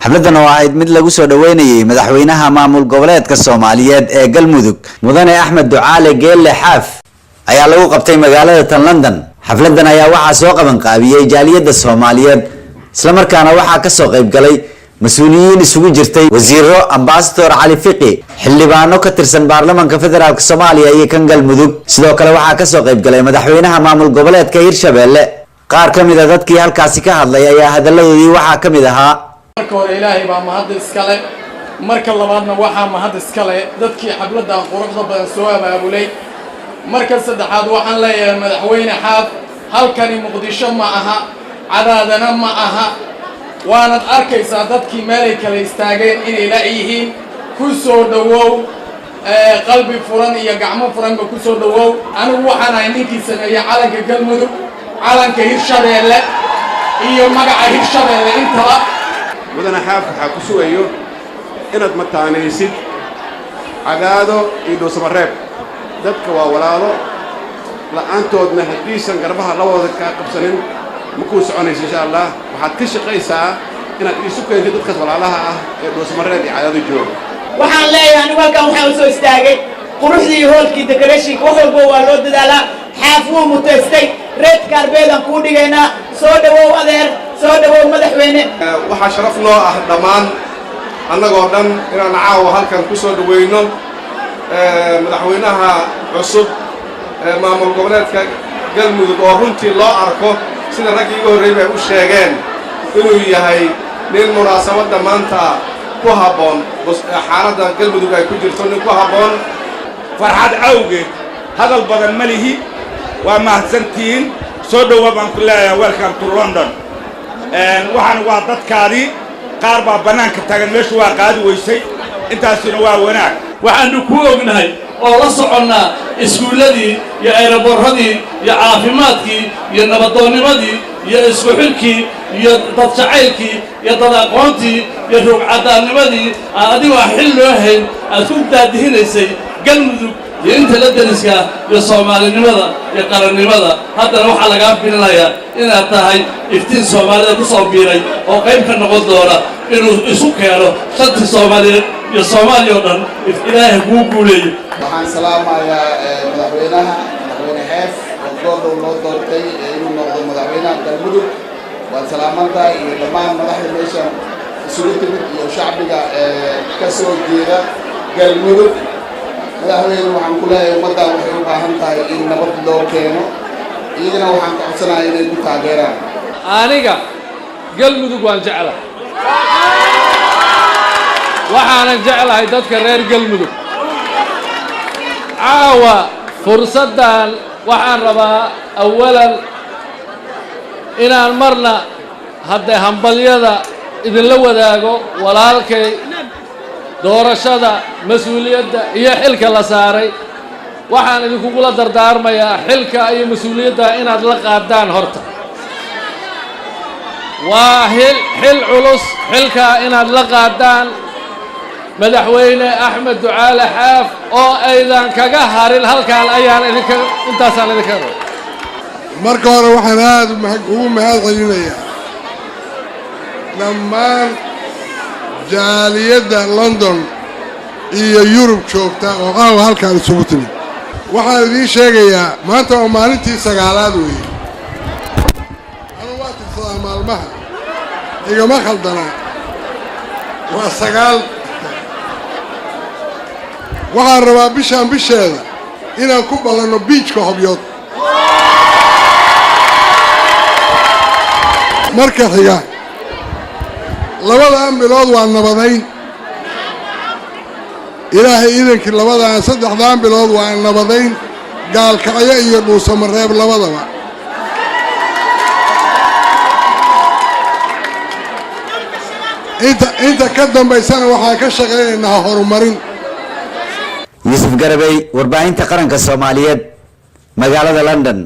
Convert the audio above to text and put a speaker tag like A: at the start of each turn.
A: xafladan oo ahayd mid lagu soo dhaweynayay madaxweynaha maamul goboleedka Soomaaliyeed ee Galmudug Mudane Axmed Ducaale Geelle Xaaf ayaa lagu qabtay magaalada London. xafladan ayaa waxaa soo qaban qaabiyay jaaliyada Soomaaliyeed isla markaana waxaa ka soo qayb galay mas'uuliyiin isugu jirtay wasiiro, ambassador Cali Fiqi, xildhibaano ka tirsan baarlamaanka federaalka Soomaaliya iyo kan Galmudug. sidoo kale waxaa ka soo qayb galay madaxweynaha maamul goboleedka Hirshabeelle. qaar ka mid ah dadkii halkaasi ka hadlay ayaa hadaladoodii waxaa ka mid ahaa:
B: marka hore ilaahay baa mahad iskale, marka labaadna waxaa mahad iskale dadkii xafladan quruxda badan soo abaabulay, marka saddexaad waxaan leeyahay madaxweyne Xaaf, halkani Muqdisho ma aha, cadaadana ma aha, waanad arkaysaa dadkii meelay kala istaageen inay la yihiin. ku soo dhawow, qalbi furan iyo gacmo furanba ku soo dhawow. anigu waxaan ahay ninkii sameeyay calanka Galmudug, calanka Hirshabeelle iyo magaca Hirshabeelle intaba.
C: mudane Xaaf waxaa ku sugayo inaad mataanaysid cadaado iyo dhuusamareeb. dadka waa walaalo la'aantoodna haddiisan garbaha labadooda kaa qabsanin ma kuu soconayso. insha allah waxaad ka shaqaysaa inaad isu keentid dadkaas walaalaha ah ee dhuusamareeb iyo cadaado jooga.
D: waxaan leeyahay anigu halkan waxaan u soo istaagay quruxdii hoolkii decoration wax walba waa loo dadaalaa. Xaaf wuu mutaystay, red carpet-aan kuu dhigaynaa. soo dhawow adeer, soo dhawow madaxweyne.
C: waxaa sharaf noo ah dhammaan annagoo dhan inaan caawa halkan ku soo dhaweyno madaxweynaha cusub maamul goboleedka Galmudug oo runtii loo arko sida raggii ugu horreeyay ay u sheegeen inuu yahay nin munaasabadda maanta ku habboon, xaaladda Galmudug ay ku jirto nin ku habboon.
E: farxad awgeed hadal badan ma lihi, waa mahadsantihiin. soo dhawow baan ku leeyahay, welcome to London. waxaan waa dadkaadii, qaar baa bannaanka taagan, meeshu waa qaadi weysay, intaasina waa wanaag.
F: waxaanu ku ognahay oo la soconnaa iskuulladii iyo ayraboorradii iyo caafimaadkii iyo nabadoonnimadii iyo isku xilkii iyo dad jacaylkii iyo dad aqoontii iyo ruugcadaannimadii adigoo xil loo hayn aad ku daadihinaysay Galmudug iyo inta la dariska iyo Soomaalinimada iyo qarannimada. haddana waxaa lagaa filinayaa inaad tahay iftiin Soomaalida ku soo biiray oo qayb ka noqon doona inuu isu keeno shantii Soomaaliyeed iyo Soomaaliya oo dhan. ilaahay kuu guuleeyo.
G: waxaan salaamayaa madaxweyne Xaaf oo go'dow loo doortay inuu noqdo madaxweynaha Galmudug. waan salaamantahay iyo dhammaan madaxda meesha isugu timid iyo shacbiga ka soo jeeda Galmudug. madaxweyne waxaan ku leeyahay ummadda waxay u baahan tahay in nabad loo keeno, iyagana waxaan ka codsanayaa inay ku taageeraan.
H: aniga Galmudug waan jeclahay, waxaanan jeclahay dadka reer Galmudug. caawa fursaddan waxaan rabaa awalan inaan marna haddee hambalyada idinla wadaago walaalkay doorashada mas-uuliyadda iyo xilka la saaray. waxaan idinkugula dardaarmayaa xilka iyo mas-uuliyadda inaad la qaadaan. horta waa xil culus, xilkaa inaad la qaadaan. madaxweyne Axmed Ducaale Xaaf oo aydan kaga harin halkaan ayaan intaasaan idinka rabo.
I: marka hore waxaan aad ugu mahad celinayaa dhammaan jaaliyadda London iyo Yurub joogta oo caawa halkaan isugu timid. waxaan idiin sheegayaa maanta waa maalintii 9aad weeye. anigu waa tirsadaa maalmaha, igama khaldanaa, waa 9. waxaan rabaa bishaan bisheeda inaan ku ballanno biijka Hobyood. marka xiga labadan bilood waa nabadayn. ilaahay idankii saddexdan bilood waa nabadayn, gaalkacyo iyo dhuusamareeb labadaba. inta ka dambaysana waxaan ka shaqaynaynaa horumarin.
A: Yusuf Garabay, warbaahinta qaranka Soomaaliyeed, magaalada London.